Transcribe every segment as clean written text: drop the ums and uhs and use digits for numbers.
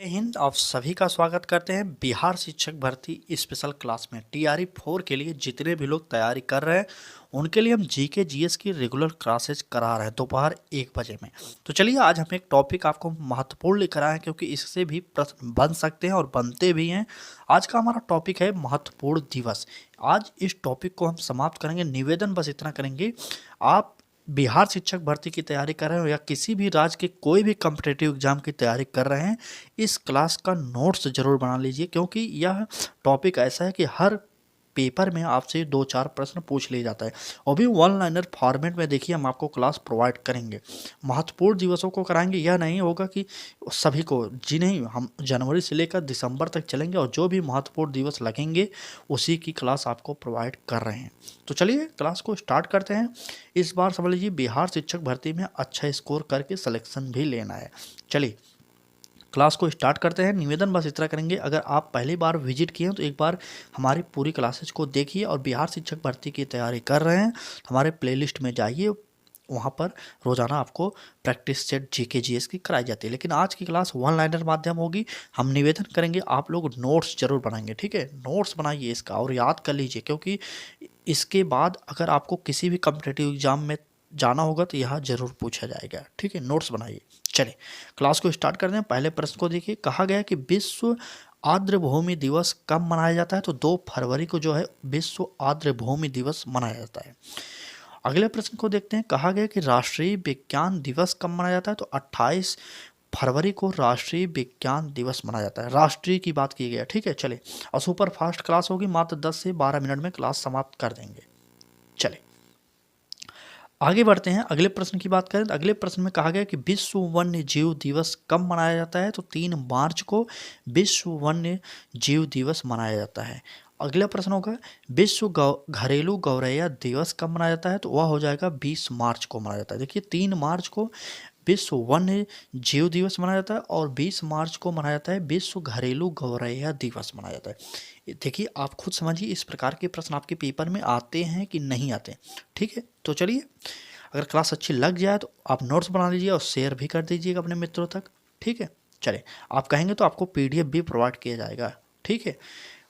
जय हिंद। आप सभी का स्वागत करते हैं बिहार शिक्षक भर्ती स्पेशल क्लास में। टीआरई 4 के लिए जितने भी लोग तैयारी कर रहे हैं उनके लिए हम जीके जीएस की रेगुलर क्लासेज करा रहे हैं दोपहर 1 बजे में। तो चलिए आज हम एक टॉपिक आपको महत्वपूर्ण लेकर आए हैं क्योंकि इससे भी प्रश्न बन सकते हैं और बनते भी हैं। आज का हमारा टॉपिक है महत्वपूर्ण दिवस। आज इस टॉपिक को हम समाप्त करेंगे। निवेदन बस इतना करेंगे, आप बिहार शिक्षक भर्ती की तैयारी कर रहे हो या किसी भी राज्य के कोई भी कॉम्पिटिटिव एग्जाम की तैयारी कर रहे हैं, इस क्लास का नोट्स जरूर बना लीजिए क्योंकि यह टॉपिक ऐसा है कि हर पेपर में आपसे 2-4 प्रश्न पूछ लिया जाता है और भी वन लाइनर फॉर्मेट में। देखिए हम आपको क्लास प्रोवाइड करेंगे, महत्वपूर्ण दिवसों को कराएंगे। यह नहीं होगा कि सभी को, जी नहीं, हम जनवरी से लेकर दिसंबर तक चलेंगे और जो भी महत्वपूर्ण दिवस लगेंगे उसी की क्लास आपको प्रोवाइड कर रहे हैं। तो चलिए क्लास को स्टार्ट करते हैं। इस बार समझ लीजिए बिहार शिक्षक भर्ती में अच्छा स्कोर करके सिलेक्शन भी लेना है। चलिए क्लास को स्टार्ट करते हैं। निवेदन बस इतना करेंगे, अगर आप पहली बार विजिट किए हैं तो एक बार हमारी पूरी क्लासेज को देखिए और बिहार शिक्षक भर्ती की तैयारी कर रहे हैं तो हमारे प्लेलिस्ट में जाइए, वहाँ पर रोज़ाना आपको प्रैक्टिस सेट जीके जीएस की कराई जाती है। लेकिन आज की क्लास वन लाइनर माध्यम होगी। हम निवेदन करेंगे आप लोग नोट्स जरूर बनाएंगे, ठीक है। नोट्स बनाइए इसका और याद कर लीजिए क्योंकि इसके बाद अगर आपको किसी भी कॉम्पिटिटिव एग्जाम में जाना होगा तो यहाँ जरूर पूछा जाएगा, ठीक है। नोट्स बनाइए। चलिए क्लास को स्टार्ट करते हैं। पहले प्रश्न को देखिए, कहा गया कि विश्व आर्द्र भूमि दिवस कब मनाया जाता है, तो 2 फरवरी को जो है विश्व आर्द्र भूमि दिवस मनाया जाता है। अगले प्रश्न को देखते हैं, कहा गया कि राष्ट्रीय विज्ञान दिवस कब मनाया जाता है, तो 28 फरवरी को राष्ट्रीय विज्ञान दिवस मनाया जाता है। राष्ट्रीय की बात की गई है, ठीक है। चलिए और सुपर फास्ट क्लास होगी, मात्र 10 से 12 मिनट में क्लास समाप्त कर देंगे। चलिए आगे बढ़ते हैं। अगले प्रश्न की बात करें तो अगले प्रश्न में कहा गया कि विश्व वन्य जीव दिवस कब मनाया जाता है, तो 3 मार्च को विश्व वन्य जीव दिवस मनाया जाता है। अगला प्रश्न होगा विश्व घरेलू गौरैया दिवस कब मनाया जाता है, तो वह हो जाएगा 20 मार्च को मनाया जाता है। देखिए 3 मार्च को विश्व वन्य जीव दिवस मनाया जाता है और 20 मार्च को मनाया जाता है विश्व घरेलू गौरैया दिवस मनाया जाता है। देखिए आप खुद समझिए इस प्रकार के प्रश्न आपके पेपर में आते हैं कि नहीं आते, ठीक है। तो चलिए अगर क्लास अच्छी लग जाए तो आप नोट्स बना लीजिए और शेयर भी कर दीजिएगा अपने मित्रों तक, ठीक है। चलिए आप कहेंगे तो आपको पीडीएफ भी प्रोवाइड किया जाएगा, ठीक है।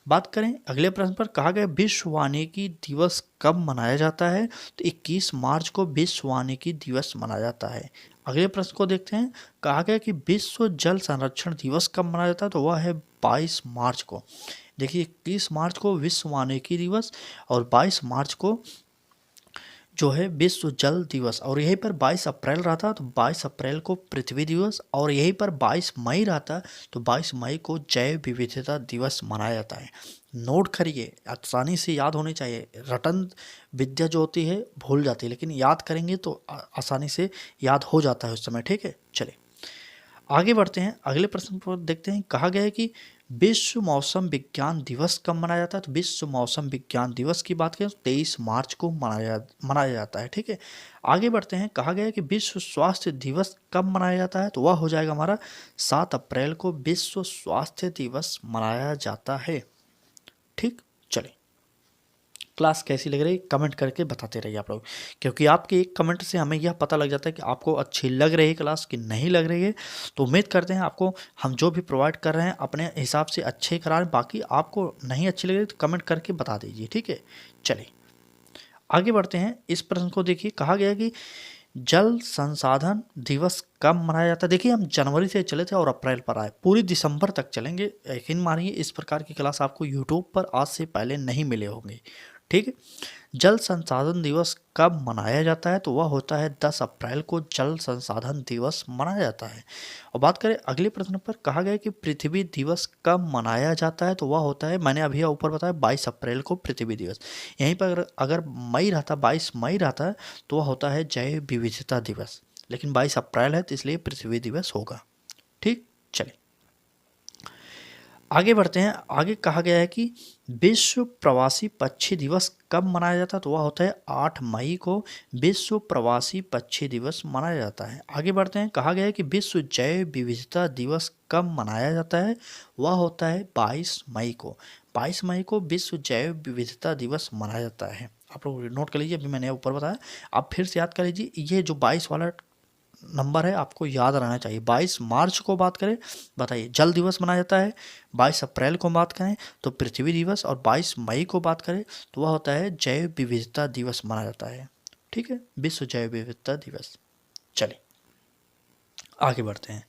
बात करें अगले प्रश्न पर, कहा गया विश्व वानिकी दिवस कब मनाया जाता है, तो 21 मार्च को विश्व वानिकी दिवस मनाया जाता है। अगले प्रश्न को देखते हैं, कहा गया कि विश्व जल संरक्षण दिवस कब मनाया जाता है, तो वह है 22 मार्च को। देखिए 21 मार्च को विश्व वानिकी दिवस और 22 मार्च को जो है विश्व जल दिवस, और यहीं पर 22 अप्रैल रहता तो 22 अप्रैल को पृथ्वी दिवस, और यहीं पर 22 मई रहता तो 22 मई को जैव विविधता दिवस मनाया जाता है। नोट करिए, आसानी से याद होनी चाहिए। रटन विद्या जो होती है भूल जाती है, लेकिन याद करेंगे तो आसानी से याद हो जाता है उस समय, ठीक है। चलिए आगे बढ़ते हैं। अगले प्रश्न पर देखते हैं, कहा गया है कि विश्व मौसम विज्ञान दिवस कब मनाया जाता है, तो विश्व मौसम विज्ञान दिवस की बात करें तो 23 मार्च को मनाया जाता है, ठीक है। आगे बढ़ते हैं। कहा गया है कि विश्व स्वास्थ्य दिवस कब मनाया जाता है, तो वह हो जाएगा हमारा 7 अप्रैल को विश्व स्वास्थ्य दिवस मनाया जाता है, ठीक। चलिए क्लास कैसी लग रही कमेंट करके बताते रहिए आप लोग, क्योंकि आपके एक कमेंट से हमें यह पता लग जाता है कि आपको अच्छी लग रही है क्लास कि नहीं लग रही है। तो उम्मीद करते हैं आपको हम जो भी प्रोवाइड कर रहे हैं अपने हिसाब से अच्छे करा रहे हैं। बाकी आपको नहीं अच्छी लग रही तो कमेंट करके बता दीजिए, ठीक है। चलिए आगे बढ़ते हैं। इस प्रश्न को देखिए, कहा गया कि जल संसाधन दिवस कब मनाया जाता है। देखिए हम जनवरी से चले थे और अप्रैल पर आए, पूरी दिसंबर तक चलेंगे। यकीन मानिए इस प्रकार की क्लास आपको यूट्यूब पर आज से पहले नहीं मिले होंगे, ठीक है। जल संसाधन दिवस कब मनाया जाता है, तो वह होता है 10 अप्रैल को जल संसाधन दिवस मनाया जाता है। और बात करें अगले प्रश्न पर, कहा गया कि पृथ्वी दिवस कब मनाया जाता है, तो वह होता है, मैंने अभी ऊपर बताया 22 अप्रैल को पृथ्वी दिवस। यहीं पर अगर मई रहता, 22 मई रहता है तो वह होता है जैव विविधता दिवस, लेकिन 22 अप्रैल है तो इसलिए पृथ्वी दिवस होगा, ठीक। चलिए आगे बढ़ते हैं। आगे कहा गया है कि विश्व प्रवासी पक्षी दिवस कब मनाया जाता है, तो वह होता है 8 मई को विश्व प्रवासी पक्षी दिवस मनाया जाता है। आगे बढ़ते हैं। कहा गया है कि विश्व जैव विविधता दिवस कब मनाया जाता है, वह होता है 22 मई को। 22 मई को विश्व जैव विविधता दिवस मनाया जाता है। आप लोग नोट कर लीजिए, अभी मैंने ऊपर बताया, आप फिर से याद कर लीजिए। ये जो 22 वाला नंबर है, आपको याद रहना चाहिए। 22 मार्च को बात करें, बताइए जल दिवस मनाया जाता है। 22 अप्रैल को बात करें तो पृथ्वी दिवस, और 22 मई को बात करें तो वह होता है जैव विविधता दिवस मनाया जाता है। ठीक है, विश्व जैव विविधता दिवस। चलिए आगे बढ़ते हैं,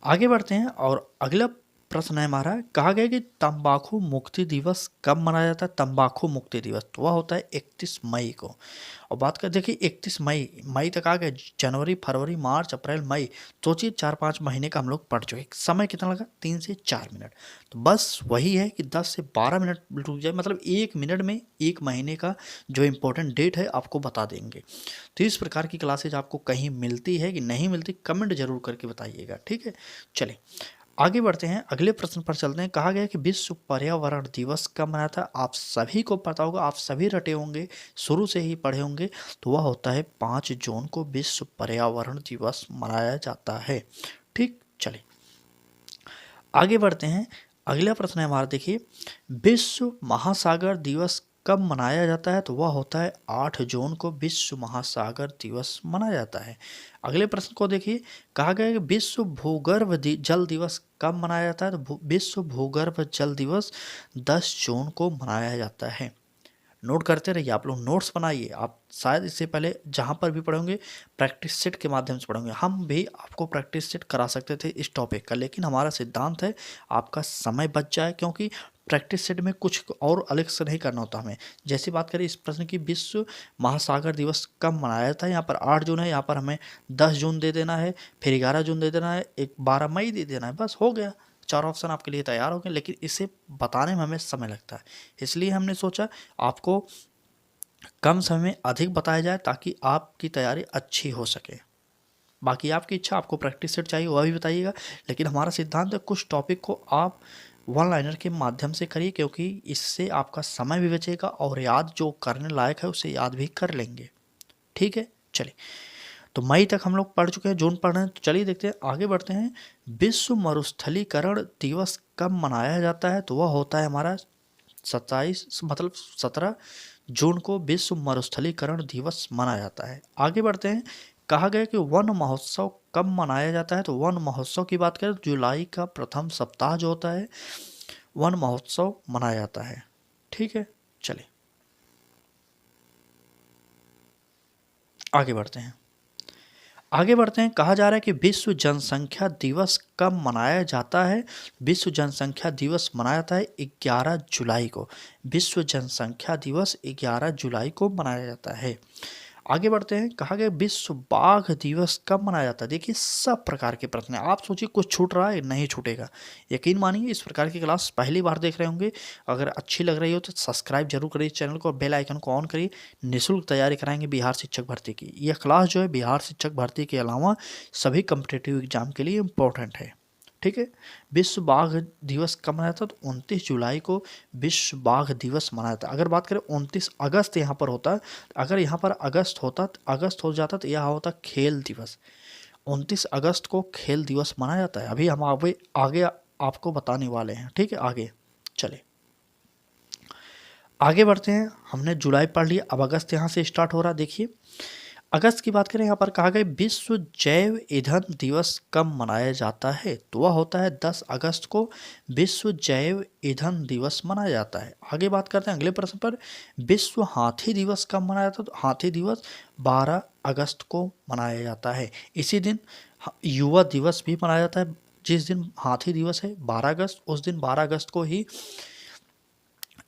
आगे बढ़ते हैं और अगला प्रश्न है हमारा, कहा गया कि तंबाकू मुक्ति दिवस कब मनाया जाता है। तंबाकू मुक्ति दिवस तो वह होता है 31 मई को। और बात कर देखिए 31 मई, मई तक आ गए, जनवरी फरवरी मार्च अप्रैल मई, सोचिए 4-5 महीने का हम लोग पढ़ चुके। समय कितना लगा, 3 से 4 मिनट। तो बस वही है कि 10 से 12 मिनट रुक जाए, मतलब 1 मिनट में 1 महीने का जो इम्पोर्टेंट डेट है आपको बता देंगे। तो इस प्रकार की क्लासेज आपको कहीं मिलती है कि नहीं मिलती, कमेंट जरूर करके बताइएगा। ठीक है, चलिए आगे बढ़ते हैं, अगले प्रश्न पर चलते हैं। कहा गया कि विश्व पर्यावरण दिवस कब मनाया था। आप सभी को पता होगा, आप सभी रटे होंगे, शुरू से ही पढ़े होंगे। तो वह होता है 5 जून को विश्व पर्यावरण दिवस मनाया जाता है। ठीक, चलिए आगे बढ़ते हैं, अगला प्रश्न है हमारा, देखिए विश्व महासागर दिवस कब मनाया जाता है। तो वह होता है 8 जून को विश्व महासागर दिवस मनाया जाता है। अगले प्रश्न को देखिए, कहा गया है कि विश्व भूगर्भ जल दिवस कब मनाया जाता है। तो विश्व भूगर्भ जल दिवस 10 जून को मनाया जाता है। नोट करते रहिए, आप लोग नोट्स बनाइए। आप शायद इससे पहले जहाँ पर भी पढ़ोगे प्रैक्टिस सेट के माध्यम से पढ़ोगे। हम भी आपको प्रैक्टिस सेट करा सकते थे इस टॉपिक का, लेकिन हमारा सिद्धांत है आपका समय बच जाए, क्योंकि प्रैक्टिस सेट में कुछ और अलग से नहीं करना होता हमें। जैसी बात करें इस प्रश्न की, विश्व महासागर दिवस कब मनाया था, यहाँ पर 8 जून है, यहाँ पर हमें 10 जून दे देना है, फिर 11 जून दे देना है, एक 12 मई दे देना है, बस हो गया। 4 ऑप्शन आपके लिए तैयार हो गए। लेकिन इसे बताने में हमें समय लगता है, इसलिए हमने सोचा आपको कम समय में अधिक बताया जाए ताकि आपकी तैयारी अच्छी हो सके। बाकी आपकी इच्छा, आपको प्रैक्टिस सेट चाहिए वह भी बताइएगा, लेकिन हमारा सिद्धांत है कुछ टॉपिक को आप वन लाइनर के माध्यम से करिए, क्योंकि इससे आपका समय भी बचेगा और याद जो करने लायक है उसे याद भी कर लेंगे। ठीक है, चलिए तो मई तक हम लोग पढ़ चुके हैं, जून पढ़ रहे हैं। तो चलिए देखते हैं, आगे बढ़ते हैं। विश्व मरुस्थलीकरण दिवस कब मनाया जाता है। तो वह होता है हमारा 17 जून को विश्व मरुस्थलीकरण दिवस मनाया जाता है। आगे बढ़ते हैं, कहा गया कि वन महोत्सव कब मनाया जाता है। तो वन महोत्सव की बात करें तो जुलाई का प्रथम सप्ताह जो होता है वन महोत्सव मनाया जाता है। ठीक है, चलिए आगे बढ़ते हैं, आगे बढ़ते हैं। कहा जा रहा है कि विश्व जनसंख्या दिवस कब मनाया जाता है। विश्व जनसंख्या दिवस मनाया जाता है 11 जुलाई को। विश्व जनसंख्या दिवस 11 जुलाई को मनाया जाता है। आगे बढ़ते हैं, कहा गया विश्व बाघ दिवस कब मनाया जाता है। देखिए सब प्रकार के प्रश्न हैं, आप सोचिए कुछ छूट रहा है, नहीं छूटेगा। यकीन मानिए इस प्रकार की क्लास पहली बार देख रहे होंगे, अगर अच्छी लग रही हो तो सब्सक्राइब जरूर करिए चैनल को, बेल आइकन को ऑन करिए। निःशुल्क तैयारी कराएंगे बिहार शिक्षक भर्ती की। यह क्लास जो है बिहार शिक्षक भर्ती के अलावा सभी कम्पिटेटिव एग्जाम के लिए इम्पोर्टेंट है। ठीक है, विश्व बाघ दिवस कब मनाया था। तो 29 जुलाई को विश्व बाघ दिवस मनाया था। अगर बात करें 29 अगस्त यहाँ पर होता, अगर यहाँ पर अगस्त होता, अगस्त हो जाता तो यह होता खेल दिवस। 29 अगस्त को खेल दिवस मनाया जाता है। अभी हम आगे आपको बताने वाले हैं। ठीक है, आगे चले, आगे बढ़ते हैं। हमने जुलाई पढ़ लिया, अब अगस्त यहाँ से स्टार्ट हो रहा। देखिए अगस्त की बात करें, यहाँ पर कहा गया विश्व जैव ईंधन दिवस कब मनाया जाता है। तो वह होता है 10 अगस्त को विश्व जैव ईंधन दिवस मनाया जाता है। आगे बात करते हैं अगले प्रश्न पर, विश्व हाथी दिवस कब मनाया जाता है। तो हाथी दिवस 12 अगस्त को मनाया जाता है। इसी दिन युवा दिवस भी मनाया जाता है। जिस दिन हाथी दिवस है 12 अगस्त, उस दिन 12 अगस्त को ही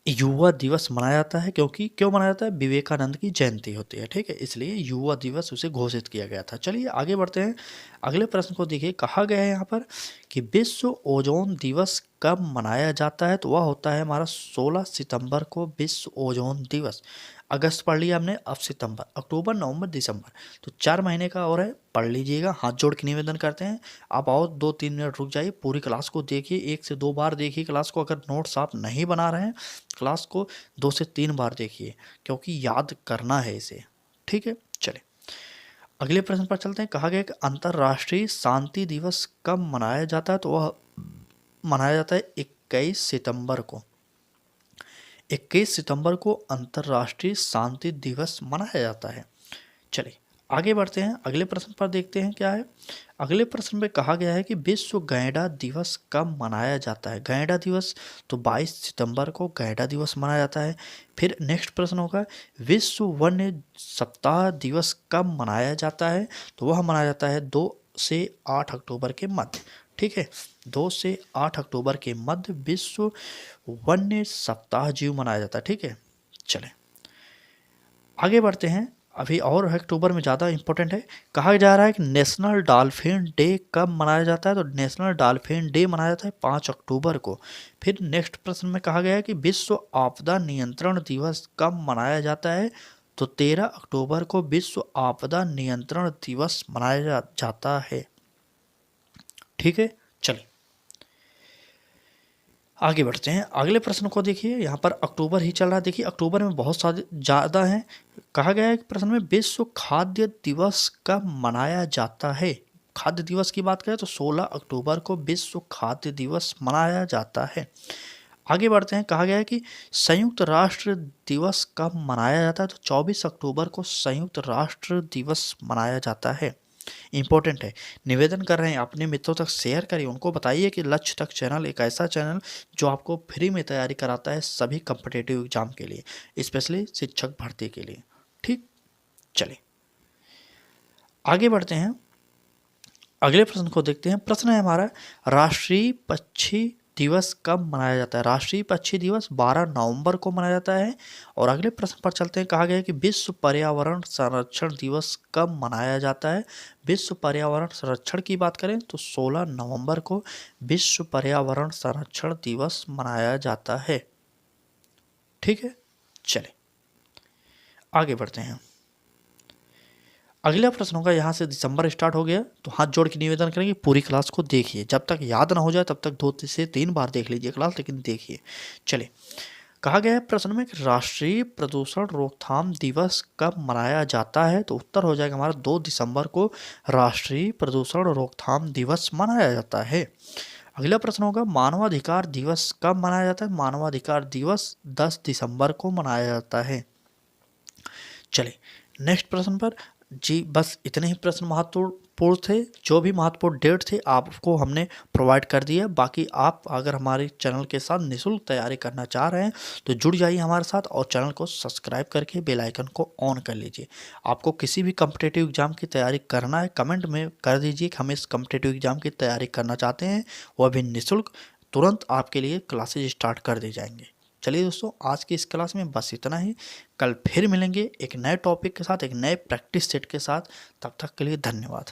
युवा दिवस मनाया जाता है। क्योंकि क्यों मनाया जाता है, विवेकानंद की जयंती होती है। ठीक है, इसलिए युवा दिवस उसे घोषित किया गया था। चलिए आगे बढ़ते हैं, अगले प्रश्न को देखिए। कहा गया है यहाँ पर कि विश्व ओजोन दिवस कब मनाया जाता है। तो वह होता है हमारा 16 सितंबर को विश्व ओजोन दिवस। अगस्त पढ़ लिया हमने, अब सितंबर, अक्टूबर, नवंबर, दिसंबर, तो 4 महीने का और है, पढ़ लीजिएगा। हाथ जोड़ के निवेदन करते हैं, आप आओ 2-3 मिनट रुक जाइए, पूरी क्लास को देखिए, 1 से 2 बार देखिए क्लास को। अगर नोट्स आप नहीं बना रहे हैं, क्लास को 2 से 3 बार देखिए, क्योंकि याद करना है इसे। ठीक है, चले अगले प्रश्न पर चलते हैं। कहा गया कि अंतर्राष्ट्रीय शांति दिवस कब मनाया जाता है। तो वह मनाया जाता है 21 सितंबर को। 21 सितंबर को अंतर्राष्ट्रीय शांति दिवस मनाया जाता है। चलिए आगे बढ़ते हैं, अगले प्रश्न पर देखते हैं क्या है। अगले प्रश्न में कहा गया है कि विश्व गैंडा दिवस कब मनाया जाता है। गैंडा दिवस तो 22 सितंबर को गैंडा दिवस मनाया जाता है। फिर नेक्स्ट प्रश्न होगा विश्व वन्य सप्ताह दिवस कब मनाया जाता है, तो वह मनाया जाता है 2 से 8 अक्टूबर के मध्य। ठीक है, 2 से 8 अक्टूबर के मध्य विश्व वन्य सप्ताह जीव मनाया जाता है। ठीक है, चलें आगे बढ़ते हैं। अभी और अक्टूबर में ज़्यादा इंपॉर्टेंट है, कहा जा रहा है कि नेशनल डॉल्फिन डे कब मनाया जाता है, तो नेशनल डॉल्फिन डे मनाया जाता है 5 अक्टूबर को। फिर नेक्स्ट प्रश्न में कहा गया है कि विश्व आपदा नियंत्रण दिवस कब मनाया जाता है, तो 13 अक्टूबर को विश्व आपदा नियंत्रण दिवस मनाया जाता है। ठीक है, चलिए आगे बढ़ते हैं। अगले प्रश्न को देखिए, यहाँ पर अक्टूबर ही चल रहा है। देखिए अक्टूबर में बहुत सारे ज़्यादा हैं। कहा गया है कि प्रश्न में विश्व खाद्य दिवस कब मनाया जाता है। खाद्य दिवस की बात करें तो 16 अक्टूबर को विश्व खाद्य दिवस मनाया जाता है। आगे बढ़ते हैं, कहा गया है कि संयुक्त राष्ट्र दिवस कब मनाया जाता है, तो 24 अक्टूबर को संयुक्त राष्ट्र दिवस मनाया जाता है। इंपॉर्टेंट है, निवेदन कर रहे हैं अपने मित्रों तक शेयर करिए, उनको बताइए कि लक्ष्य तक चैनल एक ऐसा चैनल जो आपको फ्री में तैयारी कराता है सभी कॉम्पिटिटिव एग्जाम के लिए, स्पेशली शिक्षक भर्ती के लिए। ठीक, चलिए आगे बढ़ते हैं। अगले प्रश्न को देखते हैं। प्रश्न है हमारा राष्ट्रीय पक्षी दिवस कब मनाया जाता है। राष्ट्रीय पक्षी दिवस 12 नवंबर को मनाया जाता है। और अगले प्रश्न पर चलते हैं, कहा गया है कि विश्व पर्यावरण संरक्षण दिवस कब मनाया जाता है। विश्व पर्यावरण संरक्षण की बात करें तो 16 नवंबर को विश्व पर्यावरण संरक्षण दिवस मनाया जाता है। ठीक है, चले आगे बढ़ते हैं। अगला प्रश्न होगा, यहाँ से दिसंबर स्टार्ट हो गया तो हाथ जोड़ के निवेदन करेंगे पूरी क्लास को देखिए, जब तक याद ना हो जाए तब तक 2 से 3 बार देख लीजिए क्लास, लेकिन देखिए। चलिए, कहा गया है प्रश्न में कि राष्ट्रीय प्रदूषण रोकथाम दिवस कब मनाया जाता है, तो उत्तर हो जाएगा हमारा 2 दिसंबर को राष्ट्रीय प्रदूषण रोकथाम दिवस मनाया जाता है। अगला प्रश्न होगा मानवाधिकार दिवस कब मनाया जाता है। मानवाधिकार दिवस 10 दिसंबर को मनाया जाता है। चलिए नेक्स्ट प्रश्न पर जी, बस इतने ही प्रश्न महत्वपूर्ण थे। जो भी महत्वपूर्ण डेट थे आपको हमने प्रोवाइड कर दिया। बाकी आप अगर हमारे चैनल के साथ निःशुल्क तैयारी करना चाह रहे हैं तो जुड़ जाइए हमारे साथ और चैनल को सब्सक्राइब करके बेल आइकन को ऑन कर लीजिए। आपको किसी भी कॉम्पिटिटिव एग्जाम की तैयारी करना है कमेंट में कर दीजिए कि हम इस कॉम्पिटिटिव एग्जाम की तैयारी करना चाहते हैं, वह भी निःशुल्क तुरंत आपके लिए क्लासेज स्टार्ट कर दी जाएंगे। चलिए दोस्तों, आज की इस क्लास में बस इतना ही। कल फिर मिलेंगे एक नए टॉपिक के साथ, एक नए प्रैक्टिस सेट के साथ। तब तक के लिए धन्यवाद।